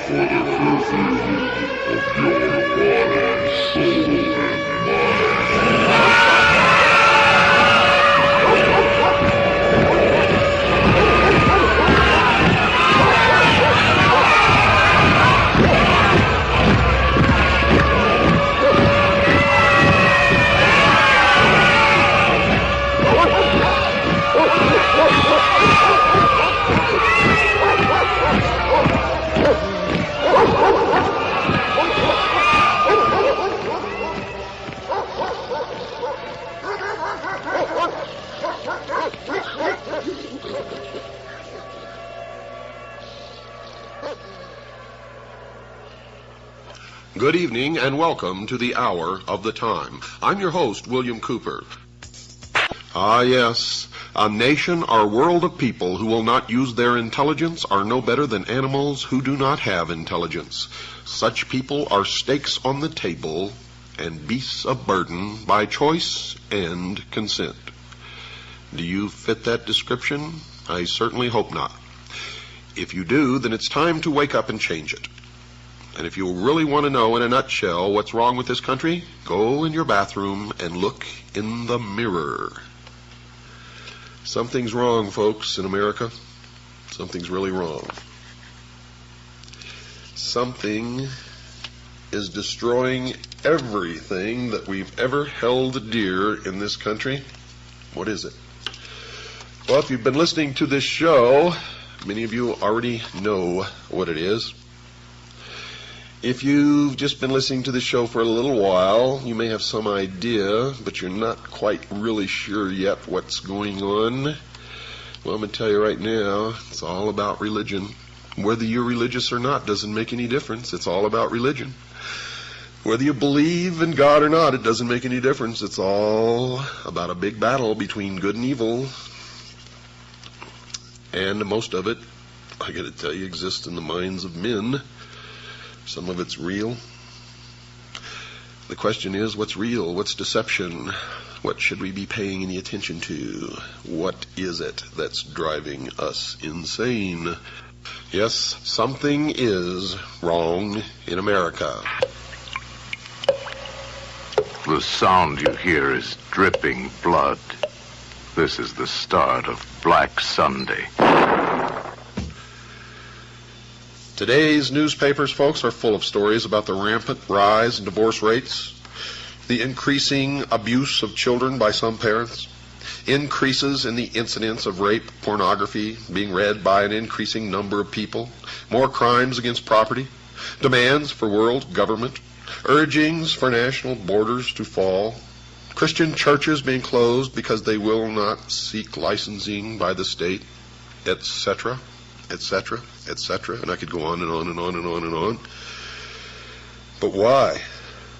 for the fulfillment of your body, soul, and mind. Good evening and welcome to the Hour of the Time. I'm your host, William Cooper. Ah, yes, a nation or world of people who will not use their intelligence are no better than animals who do not have intelligence. Such people are stakes on the table and beasts of burden by choice and consent. Do you fit that description? I certainly hope not. If you do, then it's time to wake up and change it. And if you really want to know in a nutshell what's wrong with this country, go in your bathroom and look in the mirror. Something's wrong, folks, in America. Something's really wrong. Something is destroying everything that we've ever held dear in this country. What is it? Well, if you've been listening to this show, many of you already know what it is. If you've just been listening to the show for a little while, you may have some idea, but you're not quite really sure yet what's going on. Well, I'm going to tell you right now, it's all about religion. Whether you're religious or not doesn't make any difference. It's all about religion. Whether you believe in God or not, it doesn't make any difference. It's all about a big battle between good and evil. And most of it, I got to tell you, exists in the minds of men. Some of it's real. The question is, what's real? What's deception? What should we be paying any attention to? What is it that's driving us insane? Yes, something is wrong in America. The sound you hear is dripping blood. This is the start of Black Sunday. Today's newspapers, folks, are full of stories about the rampant rise in divorce rates, the increasing abuse of children by some parents, increases in the incidence of rape pornography being read by an increasing number of people, more crimes against property, demands for world government, urgings for national borders to fall, Christian churches being closed because they will not seek licensing by the state, etc., etc., etc., and I could go on and on and on and on and on. But why?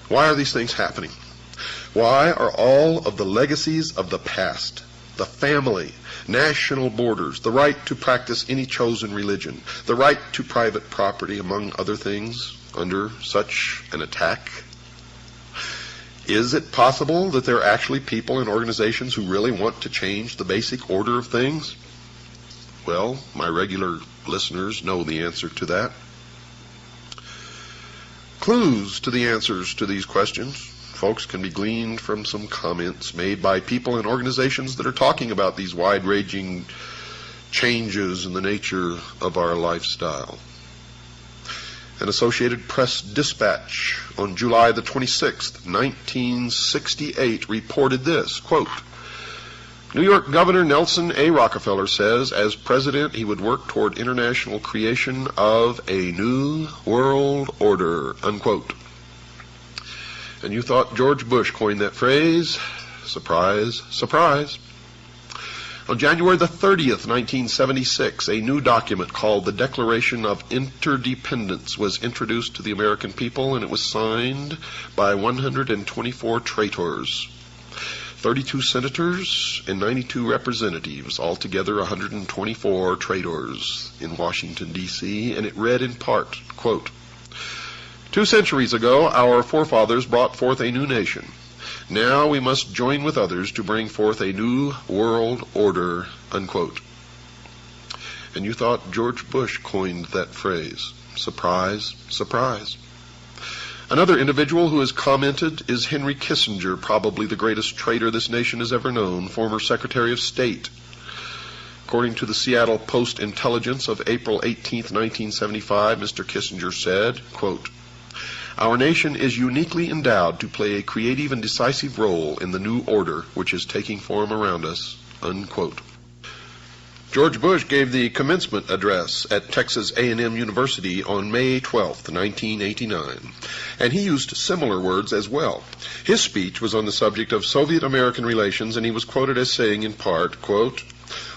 Why are these things happening? Why are all of the legacies of the past, the family, national borders, the right to practice any chosen religion, the right to private property, among other things, under such an attack? Is it possible that there are actually people and organizations who really want to change the basic order of things? Well, my regular listeners know the answer to that. Clues to the answers to these questions, folks, can be gleaned from some comments made by people and organizations that are talking about these wide-ranging changes in the nature of our lifestyle. An Associated Press dispatch on July the 26th, 1968 reported this, quote, New York Governor Nelson A. Rockefeller says as president he would work toward international creation of a new world order, unquote. And you thought George Bush coined that phrase? Surprise, surprise. On January the 30th, 1976, a new document called the Declaration of Interdependence was introduced to the American people, and it was signed by 124 traitors. 32 senators and 92 representatives, altogether 124 traitors in Washington, D.C., and it read in part, quote, 2 centuries ago, our forefathers brought forth a new nation. Now we must join with others to bring forth a new world order, unquote. And you thought George Bush coined that phrase. Surprise, surprise. Another individual who has commented is Henry Kissinger, probably the greatest traitor this nation has ever known, former Secretary of State. According to the Seattle Post-Intelligence of April 18, 1975, Mr. Kissinger said, quote, "Our nation is uniquely endowed to play a creative and decisive role in the new order which is taking form around us," unquote. George Bush gave the commencement address at Texas A&M University on May 12, 1989, and he used similar words as well. His speech was on the subject of Soviet-American relations, and he was quoted as saying in part, quote,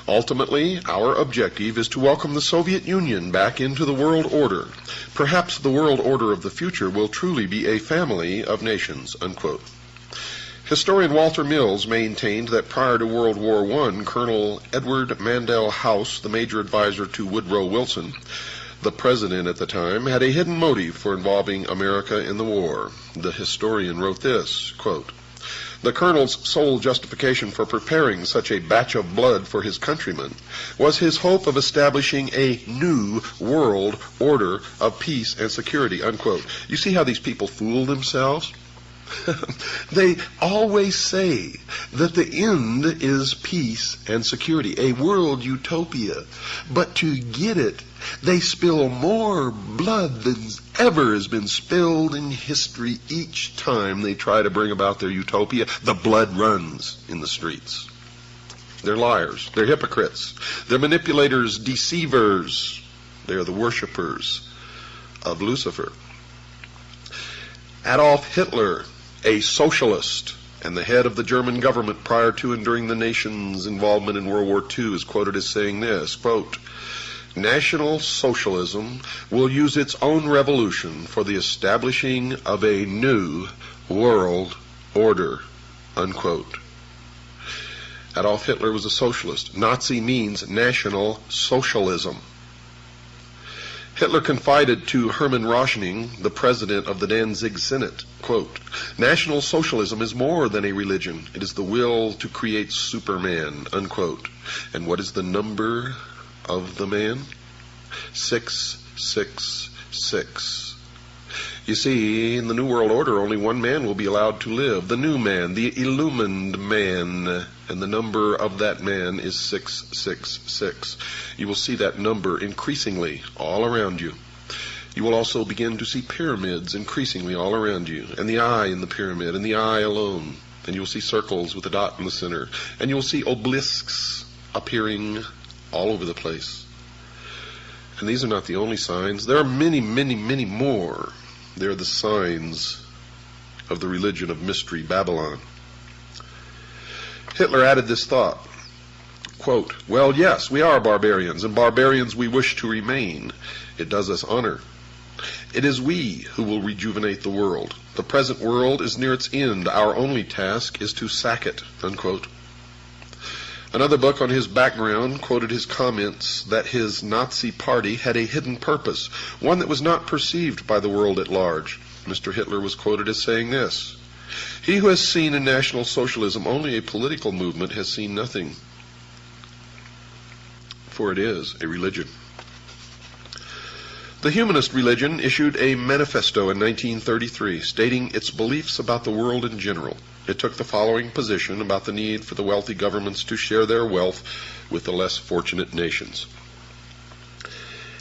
"Ultimately, our objective is to welcome the Soviet Union back into the world order. Perhaps the world order of the future will truly be a family of nations," unquote. Historian Walter Mills maintained that prior to World War I, Colonel Edward Mandell House, the major advisor to Woodrow Wilson, the president at the time, had a hidden motive for involving America in the war. The historian wrote this, quote, "The colonel's sole justification for preparing such a batch of blood for his countrymen was his hope of establishing a new world order of peace and security," unquote. You see how these people fool themselves? They always say that the end is peace and security, a world utopia. But to get it, they spill more blood than ever has been spilled in history. Each time they try to bring about their utopia, the blood runs in the streets. They're liars. They're hypocrites. They're manipulators, deceivers. They're the worshipers of Lucifer. Adolf Hitler, a socialist and the head of the German government prior to and during the nation's involvement in World War II, is quoted as saying this, quote, "National Socialism will use its own revolution for the establishing of a new world order," unquote. Adolf Hitler was a socialist. Nazi means National Socialism. Hitler confided to Hermann Rauschning, the president of the Danzig Senate, quote, "National Socialism is more than a religion. It is the will to create Superman," unquote. And what is the number of the man? 666. You see, in the New World Order, only one man will be allowed to live, the new man, the illumined man, and the number of that man is 666. You will see that number increasingly all around you. You will also begin to see pyramids increasingly all around you, and the eye in the pyramid, and the eye alone, and you will see circles with a dot in the center, and you will see obelisks appearing all over the place. And these are not the only signs. There are many, many, many more. They're the signs of the religion of mystery, Babylon. Hitler added this thought, quote, "Well, yes, we are barbarians, and barbarians we wish to remain. It does us honor. It is we who will rejuvenate the world. The present world is near its end. Our only task is to sack it," unquote. Another book on his background quoted his comments that his Nazi party had a hidden purpose, one that was not perceived by the world at large. Mr. Hitler was quoted as saying this, "He who has seen in National Socialism only a political movement has seen nothing, for it is a religion." The humanist religion issued a manifesto in 1933 stating its beliefs about the world in general. It took the following position about the need for the wealthy governments to share their wealth with the less fortunate nations.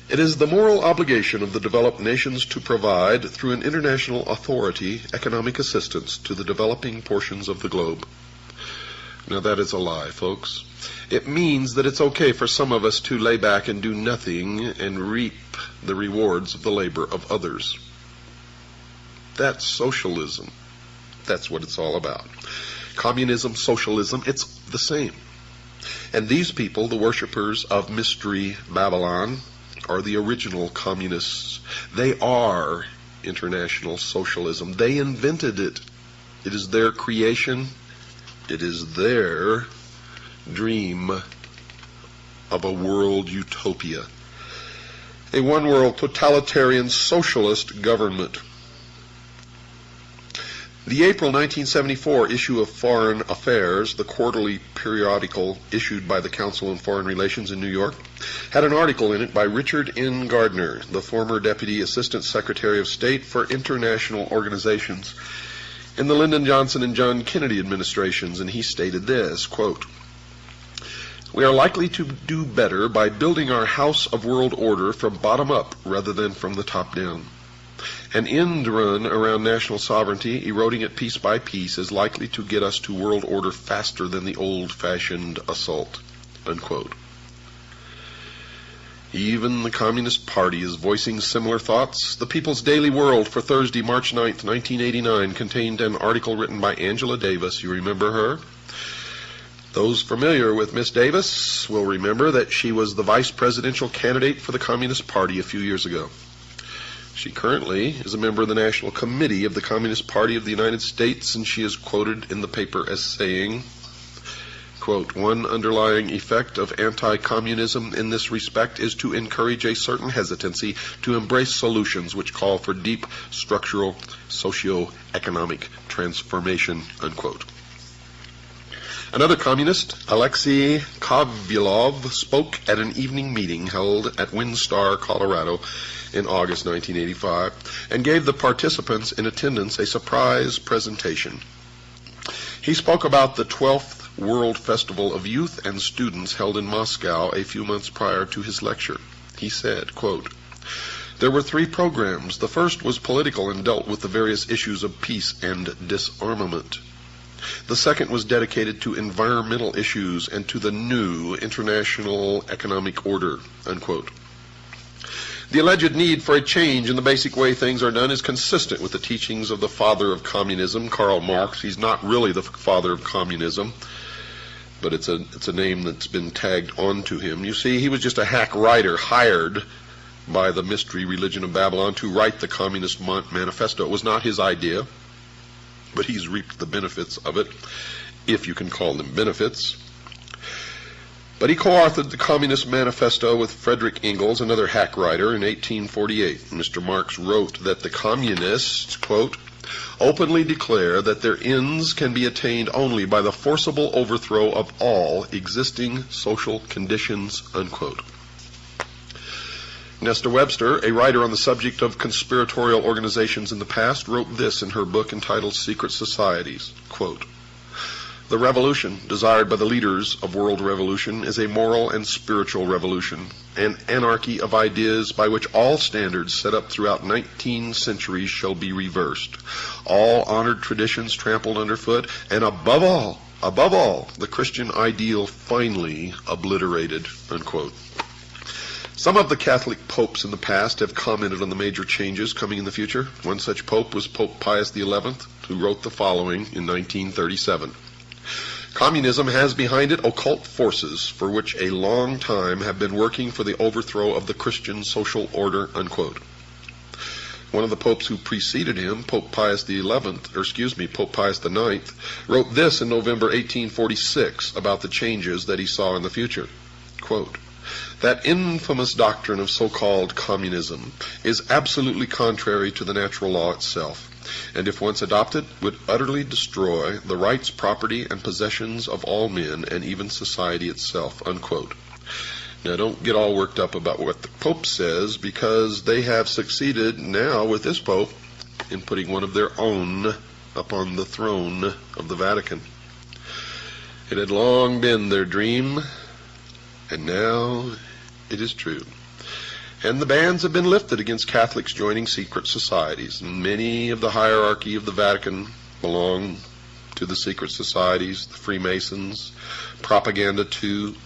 It is the moral obligation of the developed nations to provide, through an international authority, economic assistance to the developing portions of the globe. Now that is a lie, folks. It means that it's okay for some of us to lay back and do nothing and reap the rewards of the labor of others. That's socialism. That's what it's all about. Communism, socialism, it's the same. And these people, the worshippers of Mystery Babylon, are the original communists. They are international socialism. They invented it. It is their creation. It is their dream of a world utopia. A one-world totalitarian socialist government. The April 1974 issue of Foreign Affairs, the quarterly periodical issued by the Council on Foreign Relations in New York, had an article in it by Richard N. Gardner, the former Deputy Assistant Secretary of State for International Organizations in the Lyndon Johnson and John Kennedy administrations, and he stated this, quote, "We are likely to do better by building our house of world order from bottom up rather than from the top down. An end run around national sovereignty, eroding it piece by piece, is likely to get us to world order faster than the old-fashioned assault," unquote. Even the Communist Party is voicing similar thoughts. The People's Daily World for Thursday, March 9th, 1989, contained an article written by Angela Davis. You remember her? Those familiar with Miss Davis will remember that she was the vice presidential candidate for the Communist Party a few years ago. She currently is a member of the National Committee of the Communist Party of the United States, and she is quoted in the paper as saying, quote, "One underlying effect of anti-communism in this respect is to encourage a certain hesitancy to embrace solutions which call for deep structural socio-economic transformation," unquote. Another communist, Alexei Kovylov, spoke at an evening meeting held at Windstar, Colorado in August 1985, and gave the participants in attendance a surprise presentation. He spoke about the 12th World Festival of Youth and Students held in Moscow a few months prior to his lecture. He said, quote, "There were 3 programs. The first was political and dealt with the various issues of peace and disarmament. The second was dedicated to environmental issues and to the new international economic order," unquote. The alleged need for a change in the basic way things are done is consistent with the teachings of the father of communism, Karl Marx. He's not really the father of communism, but it's a name that's been tagged onto him. You see, he was just a hack writer hired by the mystery religion of Babylon to write the Communist Manifesto. It was not his idea, but he's reaped the benefits of it, if you can call them benefits. But he co-authored the Communist Manifesto with Frederick Engels, another hack writer, in 1848. Mr. Marx wrote that the communists, quote, "openly declare that their ends can be attained only by the forcible overthrow of all existing social conditions," unquote. Nesta Webster, a writer on the subject of conspiratorial organizations in the past, wrote this in her book entitled Secret Societies, quote, "The revolution desired by the leaders of world revolution is a moral and spiritual revolution, an anarchy of ideas by which all standards set up throughout 19 centuries shall be reversed, all honored traditions trampled underfoot, and above all, the Christian ideal finally obliterated," unquote. Some of the Catholic popes in the past have commented on the major changes coming in the future. One such pope was Pope Pius XI, who wrote the following in 1937. "Communism has behind it occult forces for which a long time have been working for the overthrow of the Christian social order," unquote. One of the popes who preceded him, Pope Pius IX, wrote this in November 1846 about the changes that he saw in the future. Quote, "That infamous doctrine of so-called communism is absolutely contrary to the natural law itself, and if once adopted, would utterly destroy the rights, property, and possessions of all men, and even society itself," unquote. Now, don't get all worked up about what the Pope says, because they have succeeded now with this Pope in putting one of their own upon the throne of the Vatican. It had long been their dream, and now it is true. And the bans have been lifted against Catholics joining secret societies. And many of the hierarchy of the Vatican belong to the secret societies, the Freemasons, Propaganda 2,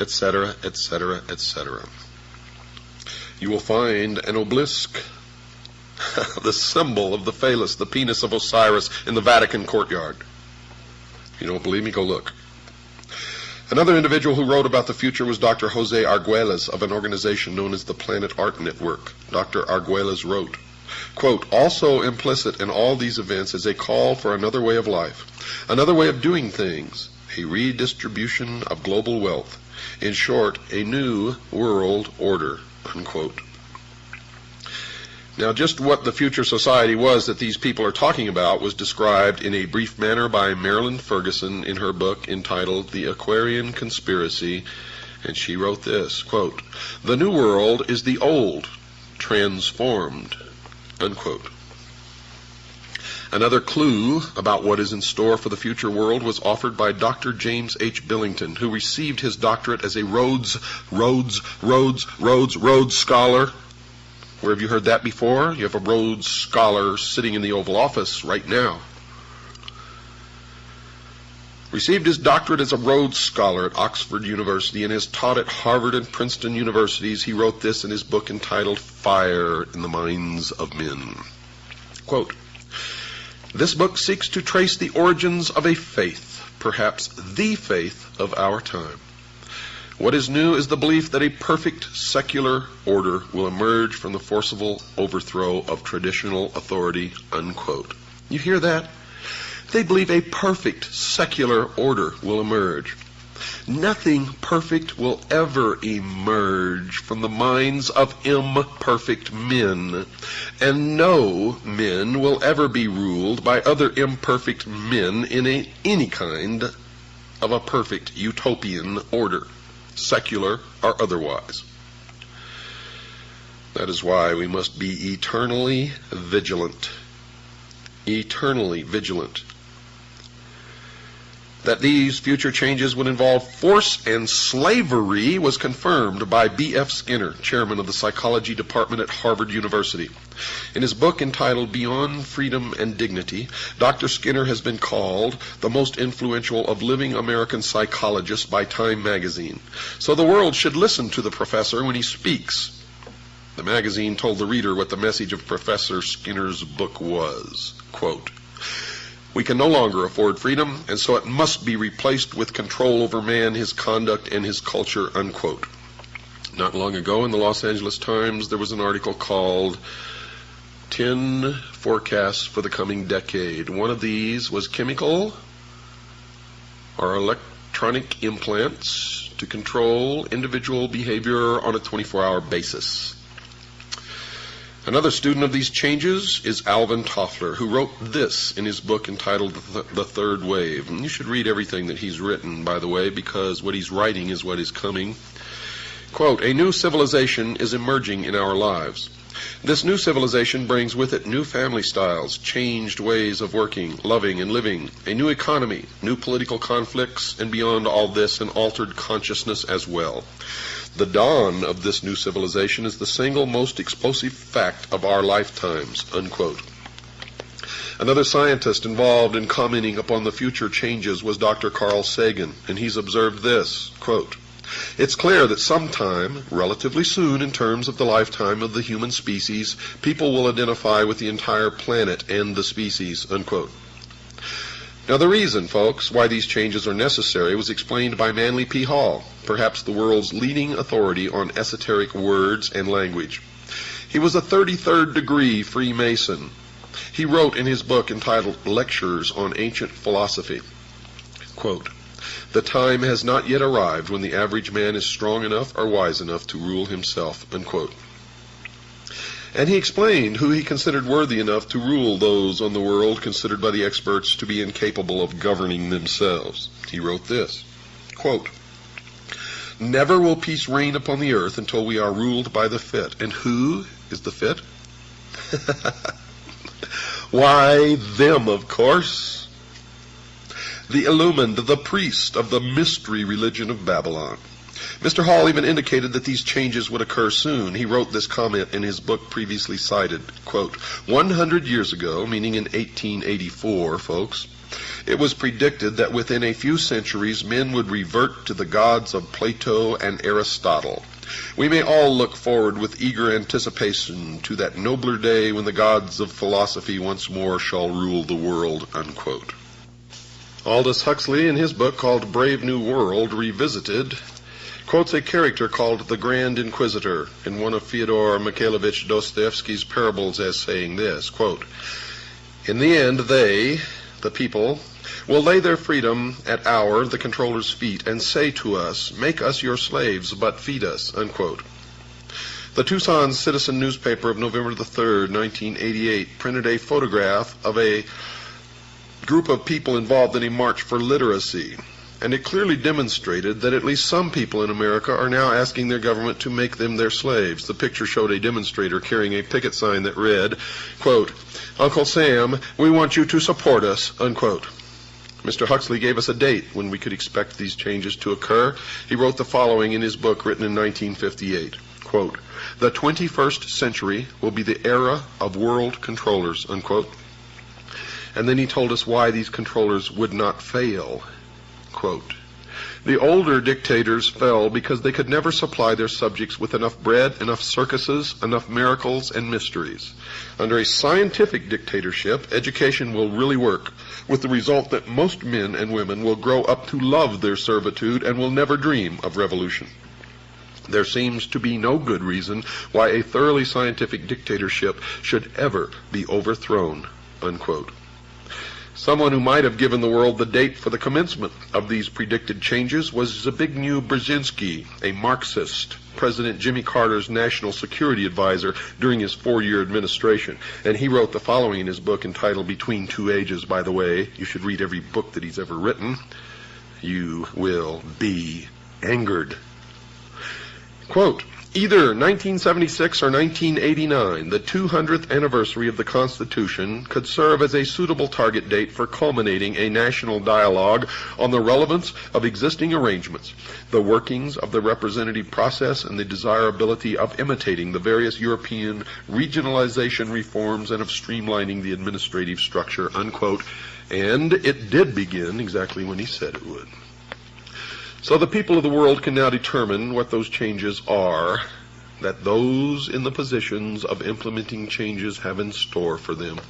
etc., etc., etc. You will find an obelisk, the symbol of the phallus, the penis of Osiris, in the Vatican courtyard. If you don't believe me, go look. Another individual who wrote about the future was Dr. Jose Arguelles of an organization known as the Planet Art Network. Dr. Arguelles wrote, quote, "Also implicit in all these events is a call for another way of life, another way of doing things, a redistribution of global wealth. In short, a new world order," unquote. Now, just what the future society was that these people are talking about was described in a brief manner by Marilyn Ferguson in her book entitled The Aquarian Conspiracy, and she wrote this, quote, "The New World is the old, transformed," unquote. Another clue about what is in store for the future world was offered by Dr. James H. Billington, who received his doctorate as a Rhodes Scholar. Where have you heard that before? You have a Rhodes Scholar sitting in the Oval Office right now. Received his doctorate as a Rhodes Scholar at Oxford University and has taught at Harvard and Princeton universities. He wrote this in his book entitled Fire in the Minds of Men. Quote, "This book seeks to trace the origins of a faith, perhaps the faith of our time. What is new is the belief that a perfect secular order will emerge from the forcible overthrow of traditional authority," unquote. You hear that? They believe a perfect secular order will emerge. Nothing perfect will ever emerge from the minds of imperfect men, and no men will ever be ruled by other imperfect men in any kind of a perfect utopian order, secular or otherwise. That is why we must be eternally vigilant. Eternally vigilant. That these future changes would involve force and slavery was confirmed by B.F. Skinner, chairman of the psychology department at Harvard University. In his book entitled Beyond Freedom and Dignity, Dr. Skinner has been called the most influential of living American psychologists by Time magazine. So the world should listen to the professor when he speaks. The magazine told the reader what the message of Professor Skinner's book was. Quote, "We can no longer afford freedom, and so it must be replaced with control over man, his conduct, and his culture," unquote. Not long ago in the Los Angeles Times, there was an article called 10 Forecasts for the Coming Decade. One of these was chemical or electronic implants to control individual behavior on a 24-hour basis. Another student of these changes is Alvin Toffler, who wrote this in his book entitled The Third Wave. And you should read everything that he's written, by the way, because what he's writing is what is coming. Quote, "A new civilization is emerging in our lives. This new civilization brings with it new family styles, changed ways of working, loving, and living, a new economy, new political conflicts, and beyond all this, an altered consciousness as well. The dawn of this new civilization is the single most explosive fact of our lifetimes," unquote. Another scientist involved in commenting upon the future changes was Dr. Carl Sagan, and he's observed this, quote, "It's clear that sometime, relatively soon in terms of the lifetime of the human species, people will identify with the entire planet and the species," unquote. Now the reason, folks, why these changes are necessary was explained by Manly P. Hall, perhaps the world's leading authority on esoteric words and language. He was a 33rd degree Freemason. He wrote in his book entitled Lectures on Ancient Philosophy, quote, "The time has not yet arrived when the average man is strong enough or wise enough to rule himself," unquote. And he explained who he considered worthy enough to rule those on the world considered by the experts to be incapable of governing themselves. He wrote this, quote, "Never will peace reign upon the earth until we are ruled by the fit." And who is the fit? Why, them, of course. The illumined, the priest of the mystery religion of Babylon. Mr. Hall even indicated that these changes would occur soon. He wrote this comment in his book previously cited, quote, 100 years ago, meaning in 1884, folks, it was predicted that within a few centuries men would revert to the gods of Plato and Aristotle. We may all look forward with eager anticipation to that nobler day when the gods of philosophy once more shall rule the world, unquote. Aldous Huxley, in his book called Brave New World Revisited, quotes a character called the Grand Inquisitor in one of Fyodor Mikhailovich Dostoevsky's parables as saying this, quote, "In the end they, the people, will lay their freedom at our, the controller's feet, and say to us, 'Make us your slaves, but feed us,'" unquote. The Tucson Citizen newspaper of November the 3rd, 1988, printed a photograph of a group of people involved in a march for literacy, and it clearly demonstrated that at least some people in America are now asking their government to make them their slaves. The picture showed a demonstrator carrying a picket sign that read, quote, "Uncle Sam, we want you to support us," unquote. Mr. Huxley gave us a date when we could expect these changes to occur. He wrote the following in his book written in 1958, quote, "The 21st century will be the era of world controllers," unquote. And then he told us why these controllers would not fail. Quote, "The older dictators fell because they could never supply their subjects with enough bread, enough circuses, enough miracles and mysteries. Under a scientific dictatorship, education will really work, with the result that most men and women will grow up to love their servitude and will never dream of revolution. There seems to be no good reason why a thoroughly scientific dictatorship should ever be overthrown," unquote. Someone who might have given the world the date for the commencement of these predicted changes was Zbigniew Brzezinski, a Marxist, President Jimmy Carter's national security advisor during his 4-year administration. And he wrote the following in his book entitled Between Two Ages, by the way. You should read every book that he's ever written. You will be angered. Quote, "Either 1976 or 1989, the 200th anniversary of the Constitution could serve as a suitable target date for culminating a national dialogue on the relevance of existing arrangements, the workings of the representative process, and the desirability of imitating the various European regionalization reforms and of streamlining the administrative structure," unquote. And it did begin exactly when he said it would. So the people of the world can now determine what those changes are that those in the positions of implementing changes have in store for them.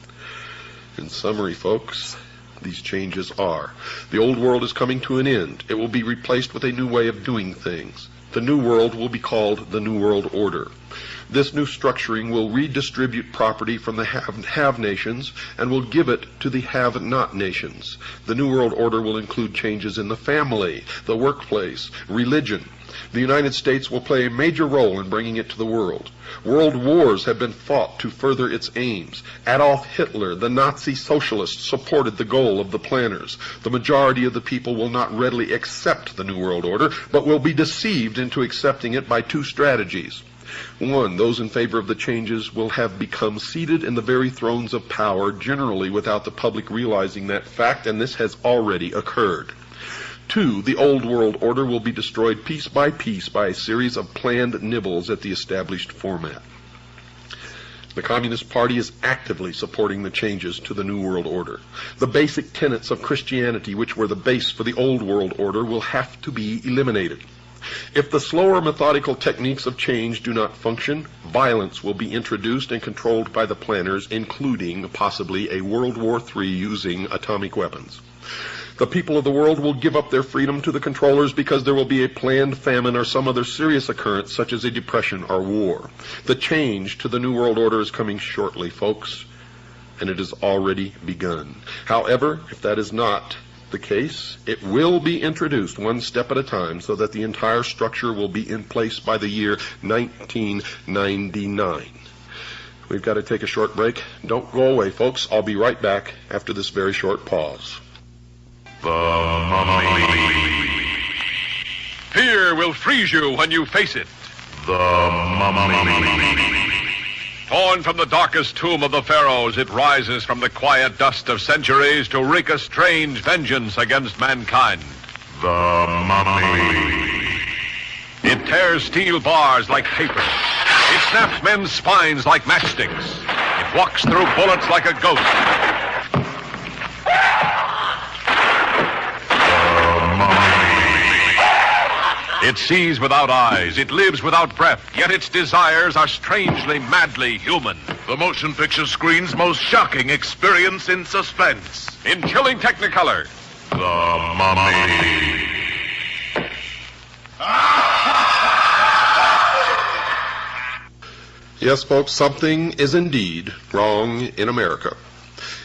In summary, folks, these changes are: the old world is coming to an end. It will be replaced with a new way of doing things. The new world will be called the New World Order. This new structuring will redistribute property from the have nations and will give it to the have-not nations. The New World Order will include changes in the family, the workplace, religion. The United States will play a major role in bringing it to the world. World wars have been fought to further its aims. Adolf Hitler, the Nazi socialist, supported the goal of the planners. The majority of the people will not readily accept the New World Order, but will be deceived into accepting it by two strategies. One, those in favor of the changes will have become seated in the very thrones of power, generally without the public realizing that fact, and this has already occurred. Two, the old world order will be destroyed piece by a series of planned nibbles at the established format. The Communist Party is actively supporting the changes to the New World Order. The basic tenets of Christianity, which were the base for the old world order, will have to be eliminated. If the slower methodical techniques of change do not function, violence will be introduced and controlled by the planners, including possibly a World War III using atomic weapons. The people of the world will give up their freedom to the controllers because there will be a planned famine or some other serious occurrence such as a depression or war. The change to the New World Order is coming shortly, folks, and it has already begun. However, if that is not the case, it will be introduced one step at a time so that the entire structure will be in place by the year 1999. We've got to take a short break. Don't go away, folks. I'll be right back after this very short pause. The Mummy. Fear will freeze you when you face it. The Mummy. Torn from the darkest tomb of the pharaohs, it rises from the quiet dust of centuries to wreak a strange vengeance against mankind. The Mummy. It tears steel bars like paper. It snaps men's spines like matchsticks. It walks through bullets like a ghost. It sees without eyes, it lives without breath, yet its desires are strangely, madly human. The motion picture screen's most shocking experience in suspense. In chilling technicolor, The Mummy. Yes, folks, something is indeed wrong in America.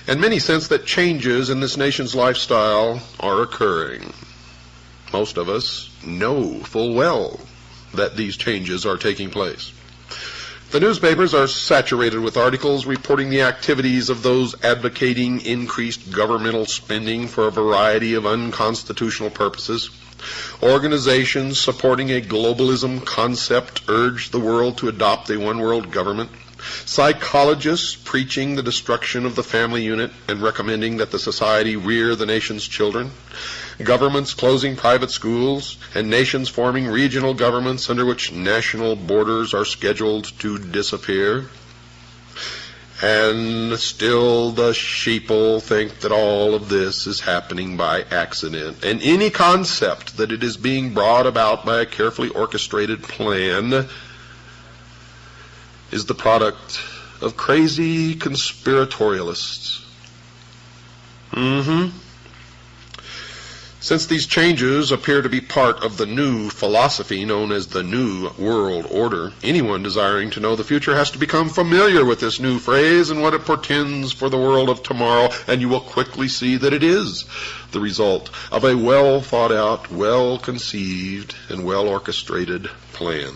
And many sense that changes in this nation's lifestyle are occurring. Most of us know full well that these changes are taking place. The newspapers are saturated with articles reporting the activities of those advocating increased governmental spending for a variety of unconstitutional purposes. Organizations supporting a globalism concept urge the world to adopt a one-world government. Psychologists preaching the destruction of the family unit and recommending that the society rear the nation's children. Governments closing private schools, and nations forming regional governments under which national borders are scheduled to disappear. And still the sheeple think that all of this is happening by accident, and any concept that it is being brought about by a carefully orchestrated plan is the product of crazy conspiratorialists. Since these changes appear to be part of the new philosophy known as the New World Order, anyone desiring to know the future has to become familiar with this new phrase and what it portends for the world of tomorrow, and you will quickly see that it is the result of a well-thought-out, well-conceived, and well-orchestrated plan.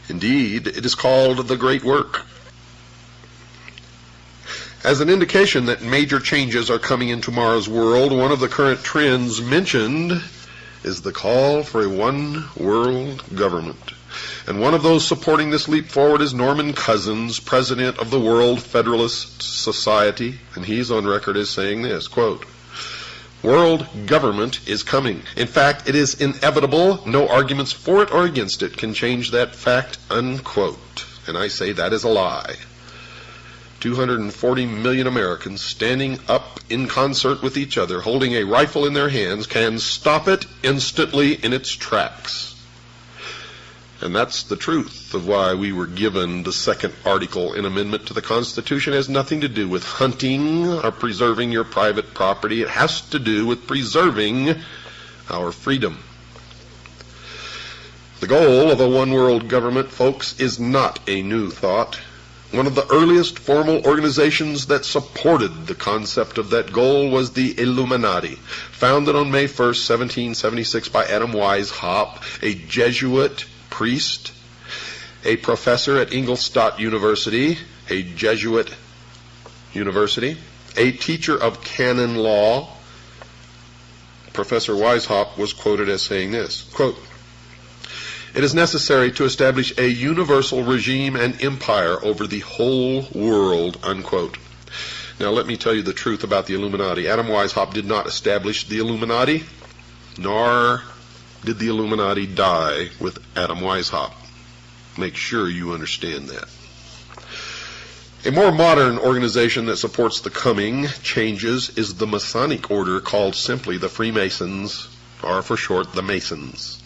Indeed, it is called the Great Work. As an indication that major changes are coming in tomorrow's world, one of the current trends mentioned is the call for a one-world government. And one of those supporting this leap forward is Norman Cousins, president of the World Federalist Society, and he's on record as saying this, quote, "World government is coming. In fact, it is inevitable. No arguments for it or against it can change that fact," unquote. And I say that is a lie. 240 million Americans standing up in concert with each other, holding a rifle in their hands, can stop it instantly in its tracks. And that's the truth of why we were given the second article in amendment to the Constitution. It has nothing to do with hunting or preserving your private property. It has to do with preserving our freedom. The goal of a one-world government, folks, is not a new thought. One of the earliest formal organizations that supported the concept of that goal was the Illuminati, founded on May 1st, 1776 by Adam Weishaupt, a Jesuit priest, a professor at Ingolstadt University, a Jesuit university, a teacher of canon law. Professor Weishaupt was quoted as saying this, quote, "It is necessary to establish a universal regime and empire over the whole world," unquote. Now let me tell you the truth about the Illuminati. Adam Weishaupt did not establish the Illuminati, nor did the Illuminati die with Adam Weishaupt. Make sure you understand that. A more modern organization that supports the coming changes is the Masonic order, called simply the Freemasons, or for short, the Masons.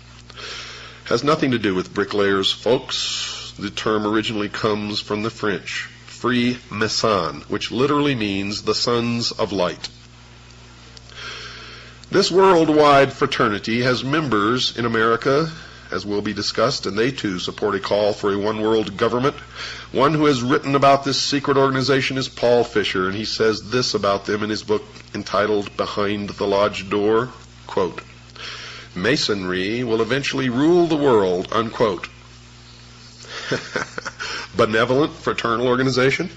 Has nothing to do with bricklayers, folks. The term originally comes from the French, Freemason, which literally means the sons of light. This worldwide fraternity has members in America, as will be discussed, and they too support a call for a one-world government. One who has written about this secret organization is Paul Fisher, and he says this about them in his book entitled Behind the Lodge Door, quote, "Masonry will eventually rule the world," unquote. Benevolent fraternal organization.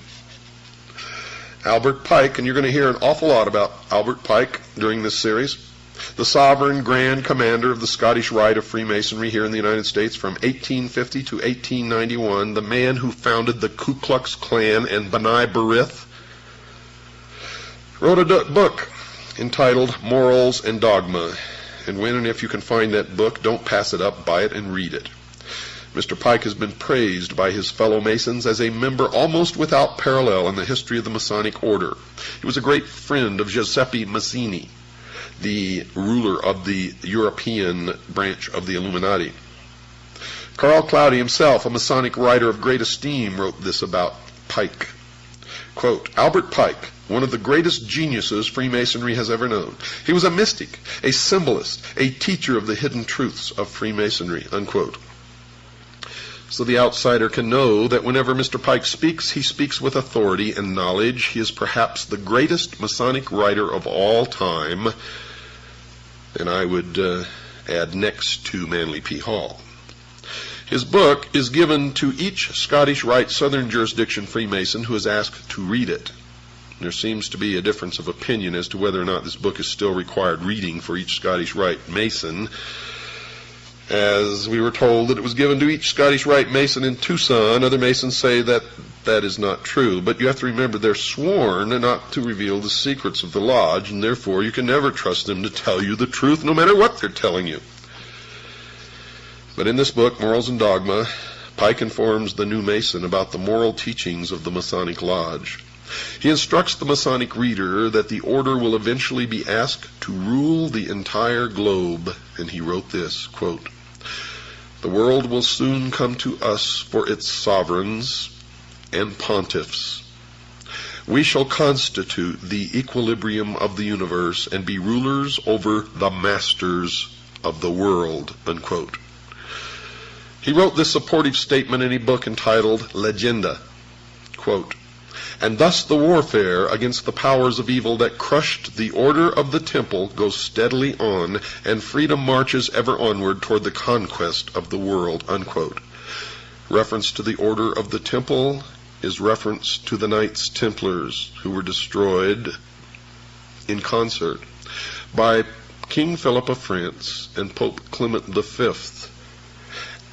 Albert Pike, and you're going to hear an awful lot about Albert Pike during this series, the sovereign grand commander of the Scottish Rite of Freemasonry here in the United States from 1850 to 1891, the man who founded the Ku Klux Klan and B'nai B'rith, wrote a book entitled Morals and Dogma. And when and if you can find that book, don't pass it up, buy it and read it. Mr. Pike has been praised by his fellow Masons as a member almost without parallel in the history of the Masonic order. He was a great friend of Giuseppe Mazzini, the ruler of the European branch of the Illuminati. Carl Cloudy himself, a Masonic writer of great esteem, wrote this about Pike. Quote, "Albert Pike, one of the greatest geniuses Freemasonry has ever known. He was a mystic, a symbolist, a teacher of the hidden truths of Freemasonry," unquote. So the outsider can know that whenever Mr. Pike speaks, he speaks with authority and knowledge. He is perhaps the greatest Masonic writer of all time, and I would add next to Manly P. Hall. His book is given to each Scottish Rite Southern Jurisdiction Freemason who is asked to read it. There seems to be a difference of opinion as to whether or not this book is still required reading for each Scottish Rite Mason, as we were told that it was given to each Scottish Rite Mason in Tucson. Other Masons say that that is not true, but you have to remember they're sworn not to reveal the secrets of the lodge, and therefore you can never trust them to tell you the truth no matter what they're telling you. But in this book, Morals and Dogma, Pike informs the new Mason about the moral teachings of the Masonic Lodge. He instructs the Masonic reader that the order will eventually be asked to rule the entire globe, and he wrote this, quote, "The world will soon come to us for its sovereigns and pontiffs. We shall constitute the equilibrium of the universe and be rulers over the masters of the world," unquote. He wrote this supportive statement in a book entitled Legenda, quote, "And thus the warfare against the powers of evil that crushed the order of the temple goes steadily on, and freedom marches ever onward toward the conquest of the world," unquote. Reference to the order of the temple is reference to the Knights Templars, who were destroyed in concert by King Philip of France and Pope Clement V.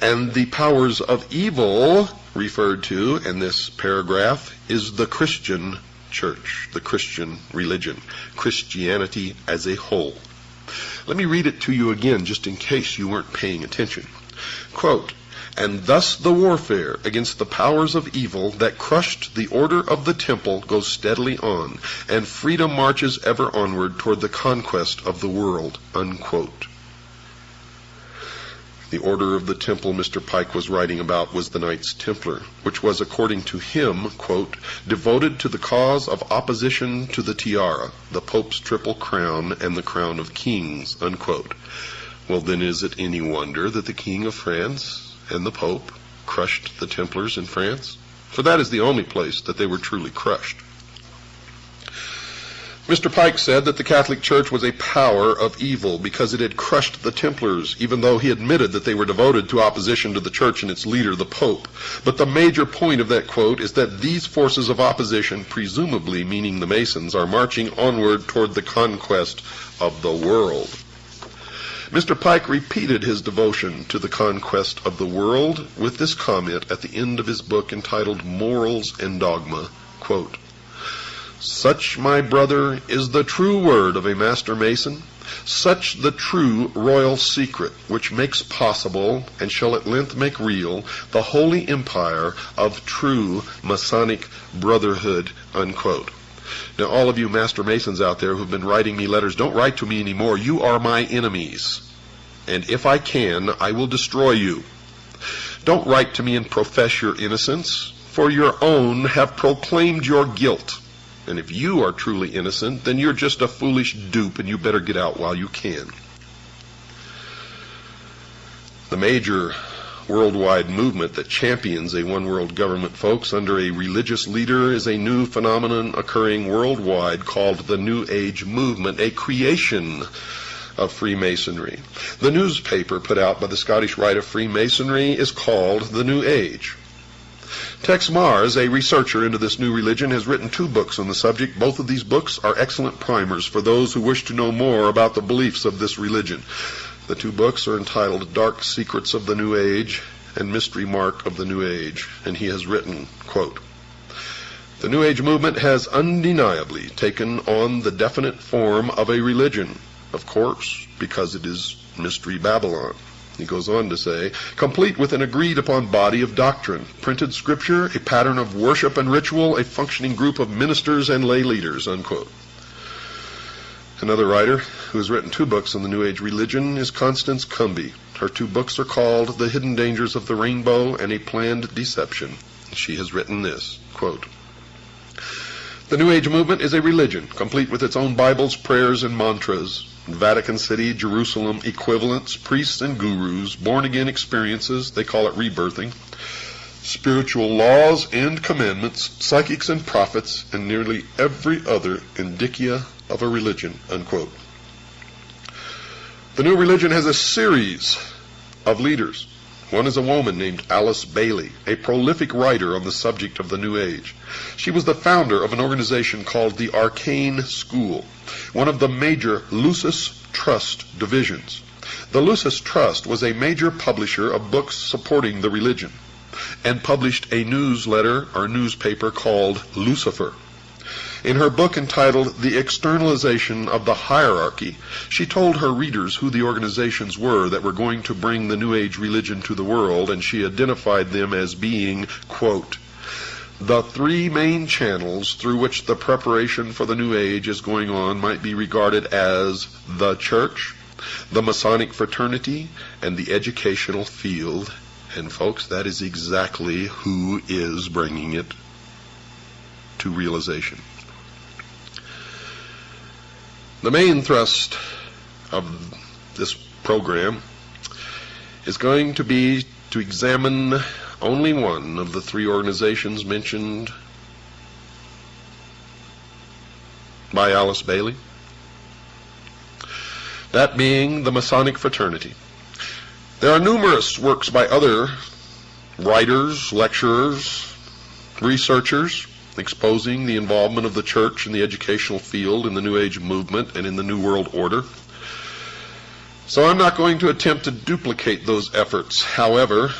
And the powers of evil referred to in this paragraph is the Christian church, the Christian religion, Christianity as a whole. Let me read it to you again, just in case you weren't paying attention. Quote, "And thus the warfare against the powers of evil that crushed the order of the temple goes steadily on, and freedom marches ever onward toward the conquest of the world," unquote. The order of the temple Mr. Pike was writing about was the Knights Templar, which was, according to him, quote, "devoted to the cause of opposition to the tiara, the Pope's triple crown, and the crown of kings," unquote. Well, then is it any wonder that the King of France and the Pope crushed the Templars in France? For that is the only place that they were truly crushed. Mr. Pike said that the Catholic Church was a power of evil because it had crushed the Templars, even though he admitted that they were devoted to opposition to the Church and its leader, the Pope. But the major point of that quote is that these forces of opposition, presumably meaning the Masons, are marching onward toward the conquest of the world. Mr. Pike repeated his devotion to the conquest of the world with this comment at the end of his book entitled Morals and Dogma, quote, "Such, my brother, is the true word of a Master Mason, such the true royal secret which makes possible, and shall at length make real, the holy empire of true Masonic brotherhood," unquote. Now, all of you Master Masons out there who've been writing me letters, don't write to me anymore. You are my enemies. And if I can, I will destroy you. Don't write to me and profess your innocence, for your own have proclaimed your guilt. And if you are truly innocent, then you're just a foolish dupe, and you better get out while you can. The major worldwide movement that champions a one-world government, folks, under a religious leader is a new phenomenon occurring worldwide called the New Age movement, a creation of Freemasonry. The newspaper put out by the Scottish Rite of Freemasonry is called The New Age. Tex Mars, a researcher into this new religion, has written 2 books on the subject. Both of these books are excellent primers for those who wish to know more about the beliefs of this religion. The 2 books are entitled Dark Secrets of the New Age and Mystery Mark of the New Age, and he has written, quote, "The New Age movement has undeniably taken on the definite form of a religion, of course, because it is Mystery Babylon." He goes on to say, "complete with an agreed-upon body of doctrine, printed scripture, a pattern of worship and ritual, a functioning group of ministers and lay leaders," unquote. Another writer who has written 2 books on the New Age religion is Constance Cumby. Her 2 books are called The Hidden Dangers of the Rainbow and A Planned Deception. She has written this, quote, "The New Age movement is a religion, complete with its own Bibles, prayers, and mantras, Vatican City, Jerusalem equivalents, priests and gurus, born-again experiences, they call it rebirthing, spiritual laws and commandments, psychics and prophets, and nearly every other indicia of a religion," unquote. The new religion has a series of leaders. One is a woman named Alice Bailey, a prolific writer on the subject of the New Age. She was the founder of an organization called the Arcane School, one of the major Lucis Trust divisions. The Lucis Trust was a major publisher of books supporting the religion and published a newsletter or newspaper called Lucifer. In her book entitled The Externalization of the Hierarchy, she told her readers who the organizations were that were going to bring the New Age religion to the world, and she identified them as being, quote, the three main channels through which the preparation for the New Age is going on might be regarded as the church, the Masonic fraternity, and the educational field. And folks, that is exactly who is bringing it to realization. The main thrust of this program is going to be to examine only one of the three organizations mentioned by Alice Bailey, that being the Masonic fraternity. There are numerous works by other writers, lecturers, researchers exposing the involvement of the church in the educational field in the New Age movement and in the New World Order. So I'm not going to attempt to duplicate those efforts. However,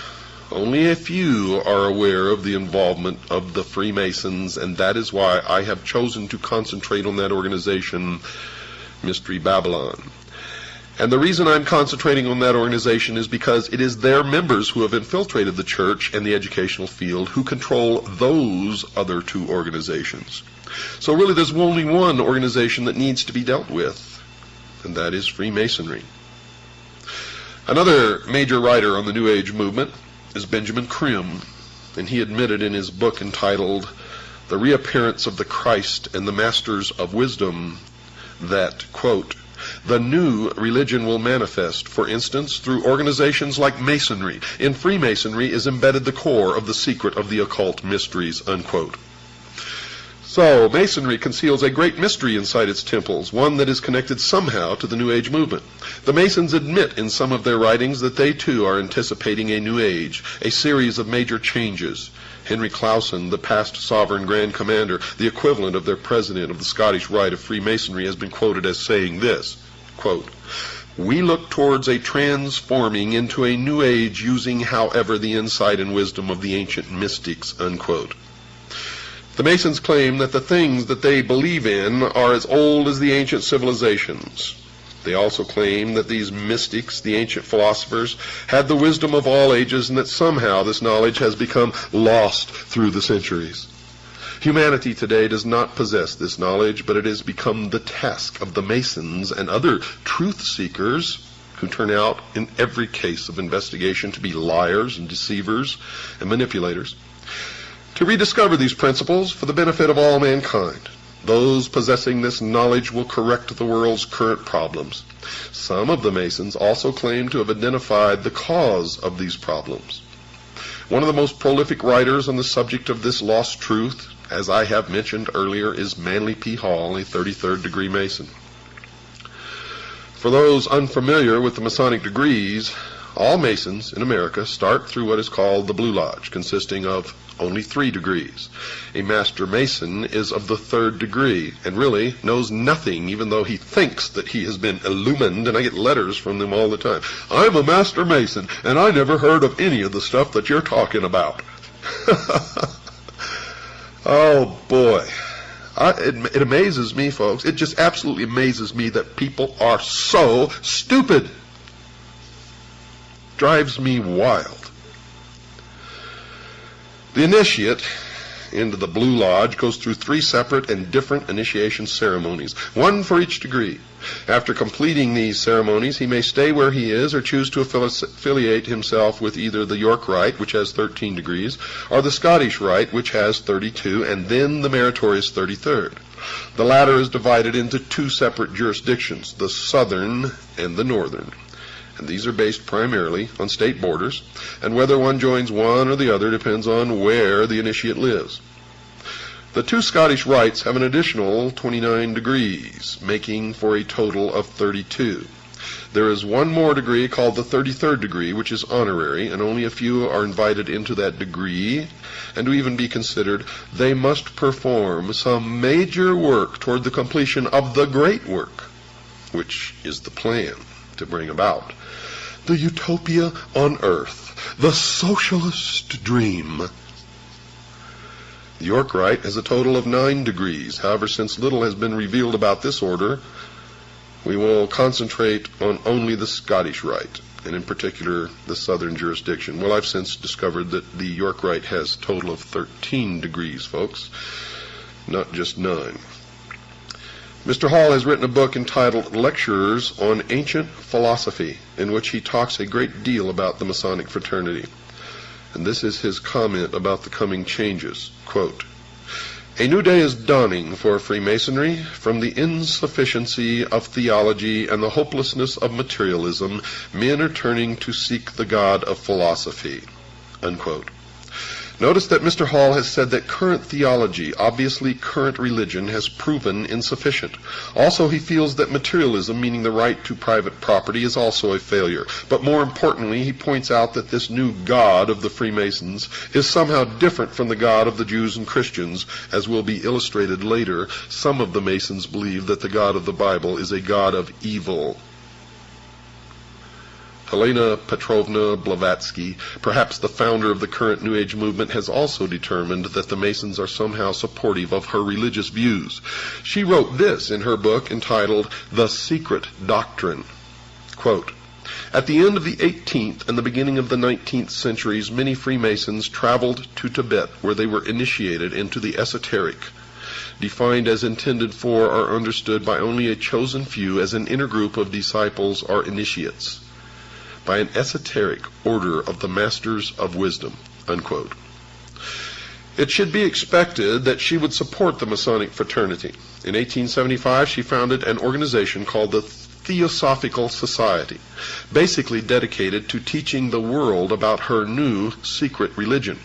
only a few are aware of the involvement of the Freemasons, and that is why I have chosen to concentrate on that organization, Mystery Babylon. And the reason I'm concentrating on that organization is because it is their members who have infiltrated the church and the educational field who control those other two organizations. So really there's only one organization that needs to be dealt with, and that is Freemasonry. Another major writer on the New Age movement is Benjamin Krim, and he admitted in his book entitled The Reappearance of the Christ and the Masters of Wisdom that, quote, the new religion will manifest, for instance, through organizations like Masonry. In Freemasonry is embedded the core of the secret of the occult mysteries, unquote. So, Masonry conceals a great mystery inside its temples, one that is connected somehow to the New Age movement. The Masons admit in some of their writings that they too are anticipating a New Age, a series of major changes. Henry Clausen, the past sovereign Grand Commander, the equivalent of their president of the Scottish Rite of Freemasonry, has been quoted as saying this, quote, we look towards a transforming into a new age using, however, the insight and wisdom of the ancient mystics, unquote. The Masons claim that the things that they believe in are as old as the ancient civilizations. They also claim that these mystics, the ancient philosophers, had the wisdom of all ages and that somehow this knowledge has become lost through the centuries. Humanity today does not possess this knowledge, but it has become the task of the Masons and other truth seekers who turn out in every case of investigation to be liars and deceivers and manipulators, to rediscover these principles for the benefit of all mankind. Those possessing this knowledge will correct the world's current problems. Some of the Masons also claim to have identified the cause of these problems. One of the most prolific writers on the subject of this lost truth, as I have mentioned earlier, is Manly P. Hall, a 33rd degree Mason. For those unfamiliar with the Masonic degrees, all Masons in America start through what is called the Blue Lodge, consisting of only 3 degrees. A Master Mason is of the 3rd degree and really knows nothing, even though he thinks that he has been illumined, and I get letters from them all the time. I'm a Master Mason, and I never heard of any of the stuff that you're talking about. Oh, boy. It amazes me, folks. It just absolutely amazes me that people are so stupid. Drives me wild. The initiate into the Blue Lodge goes through 3 separate and different initiation ceremonies, one for each degree. After completing these ceremonies, he may stay where he is or choose to affiliate himself with either the York Rite, which has 13 degrees, or the Scottish Rite, which has 32, and then the meritorious 33rd. The latter is divided into 2 separate jurisdictions, the Southern and the Northern. And these are based primarily on state borders, and whether one joins one or the other depends on where the initiate lives. The 2 Scottish rites have an additional 29 degrees, making for a total of 32. There is one more degree called the 33rd degree, which is honorary, and only a few are invited into that degree, and to even be considered, they must perform some major work toward the completion of the great work, which is the plan to bring about the utopia on earth, the socialist dream. The York Rite has a total of 9 degrees. However, since little has been revealed about this order, we will concentrate on only the Scottish Rite, and in particular the southern jurisdiction. Well, I've since discovered that the York Rite has a total of 13 degrees, folks, not just 9. Mr. Hall has written a book entitled Lectures on Ancient Philosophy, in which he talks a great deal about the Masonic fraternity. And this is his comment about the coming changes. Quote, "A new day is dawning for Freemasonry. From the insufficiency of theology and the hopelessness of materialism, men are turning to seek the God of philosophy." Unquote. Notice that Mr. Hall has said that current theology, obviously current religion, has proven insufficient. Also, he feels that materialism, meaning the right to private property, is also a failure. But more importantly, he points out that this new God of the Freemasons is somehow different from the God of the Jews and Christians, as will be illustrated later. Some of the Masons believe that the God of the Bible is a God of evil. Helena Petrovna Blavatsky, perhaps the founder of the current New Age movement, has also determined that the Masons are somehow supportive of her religious views. She wrote this in her book entitled The Secret Doctrine. Quote, "At the end of the 18th and the beginning of the 19th centuries, many Freemasons traveled to Tibet, where they were initiated into the esoteric, defined as intended for or understood by only a chosen few as an inner group of disciples or initiates, by an esoteric order of the Masters of Wisdom." Unquote. It should be expected that she would support the Masonic fraternity. In 1875, she founded an organization called the Theosophical Society, basically dedicated to teaching the world about her new secret religion.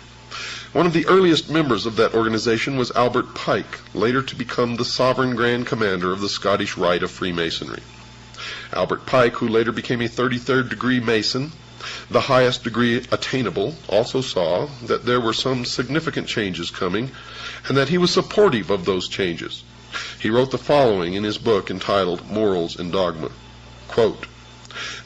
One of the earliest members of that organization was Albert Pike, later to become the Sovereign Grand Commander of the Scottish Rite of Freemasonry. Albert Pike, who later became a 33rd degree Mason, the highest degree attainable, also saw that there were some significant changes coming, and that he was supportive of those changes. He wrote the following in his book entitled Morals and Dogma. Quote,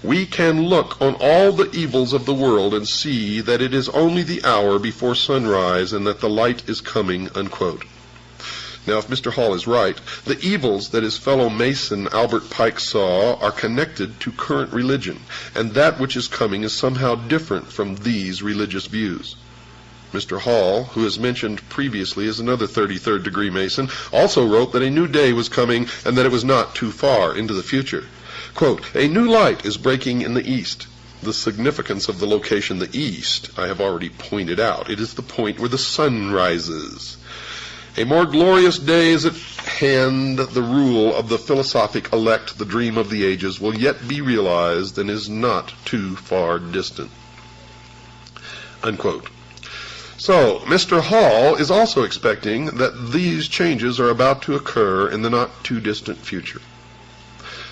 "We can look on all the evils of the world and see that it is only the hour before sunrise and that the light is coming." Unquote. Now, if Mr. Hall is right, the evils that his fellow Mason Albert Pike saw are connected to current religion, and that which is coming is somehow different from these religious views. Mr. Hall, who is mentioned previously as another 33rd degree Mason, also wrote that a new day was coming and that it was not too far into the future. Quote, "A new light is breaking in the east." The significance of the location, the east, I have already pointed out. It is the point where the sun rises. "A more glorious day is at hand. The rule of the philosophic elect, the dream of the ages, will yet be realized and is not too far distant." Unquote. So, Mr. Hall is also expecting that these changes are about to occur in the not too distant future.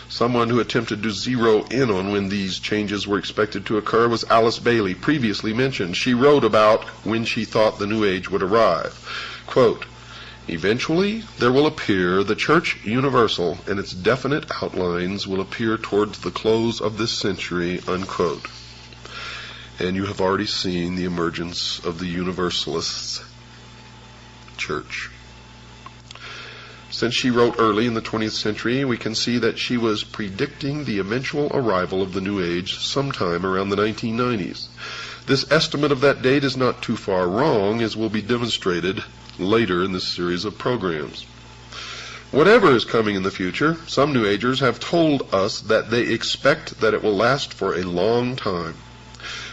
Someone who attempted to zero in on when these changes were expected to occur was Alice Bailey, previously mentioned. She wrote about when she thought the New Age would arrive. Quote, "Eventually there will appear the Church Universal, and its definite outlines will appear towards the close of this century." Unquote. And you have already seen the emergence of the Universalist Church. Since she wrote early in the 20th century, we can see that she was predicting the eventual arrival of the New Age sometime around the 1990s. This estimate of that date is not too far wrong, as will be demonstrated later in this series of programs. Whatever is coming in the future, some New Agers have told us that they expect that it will last for a long time.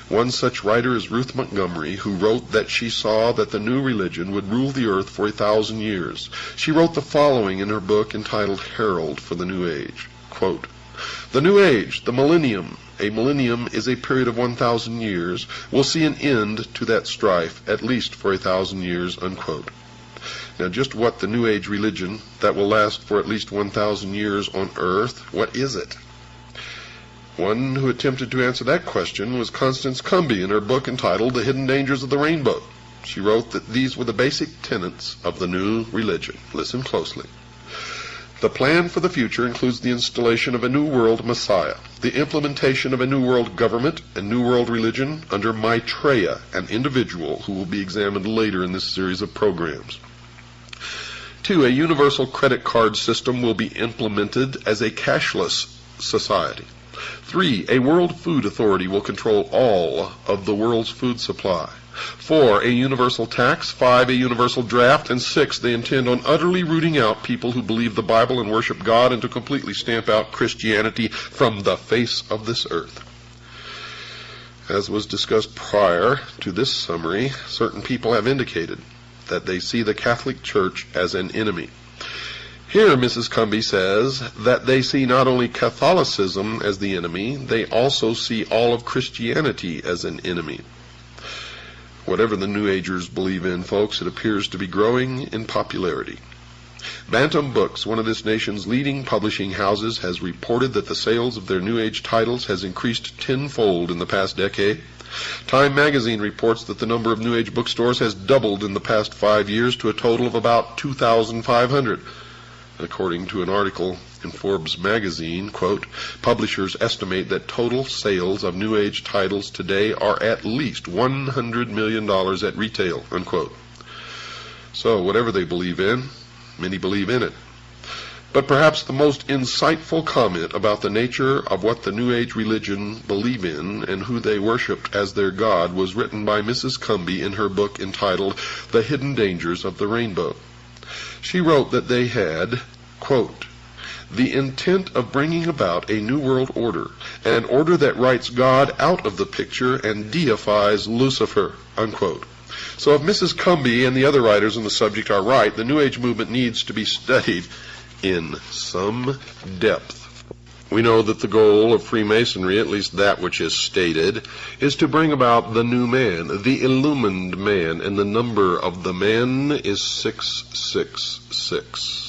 One such writer is Ruth Montgomery, who wrote that she saw that the new religion would rule the earth for 1,000 years. She wrote the following in her book entitled Herald for the New Age. Quote, "The New Age, the millennium, a millennium is a period of 1,000 years, will see an end to that strife, at least for 1,000 years." Unquote. Now, just what the New Age religion that will last for at least 1,000 years on earth, what is it? One who attempted to answer that question was Constance Cumby in her book entitled The Hidden Dangers of the Rainbow. She wrote that these were the basic tenets of the new religion. Listen closely. The plan for the future includes the installation of a New World Messiah, the implementation of a New World government and New World religion under Maitreya, an individual who will be examined later in this series of programs. 2. A universal credit card system will be implemented as a cashless society. 3. A World Food Authority will control all of the world's food supply. 4. A universal tax. 5. A universal draft. And 6. They intend on utterly rooting out people who believe the Bible and worship God, and to completely stamp out Christianity from the face of this earth. As was discussed prior to this summary, certain people have indicated that they see the Catholic Church as an enemy. Here, Mrs. Cumby says that they see not only Catholicism as the enemy, they also see all of Christianity as an enemy. Whatever the New Agers believe in, folks, it appears to be growing in popularity. Bantam Books, one of this nation's leading publishing houses, has reported that the sales of their New Age titles has increased tenfold in the past decade. Time magazine reports that the number of New Age bookstores has doubled in the past 5 years to a total of about 2,500. According to an article in Forbes magazine, quote, publishers estimate that total sales of New Age titles today are at least $100 million at retail, unquote. So whatever they believe in, many believe in it. But perhaps the most insightful comment about the nature of what the New Age religion believe in and who they worshipped as their God was written by Mrs. Cumby in her book entitled The Hidden Dangers of the Rainbow. She wrote that they had, quote, the intent of bringing about a new world order, an order that writes God out of the picture and deifies Lucifer, unquote. So if Mrs. Cumby and the other writers on the subject are right, the New Age movement needs to be studied in some depth. We know that the goal of Freemasonry, at least that which is stated, is to bring about the new man, the illumined man, and the number of the man is 666.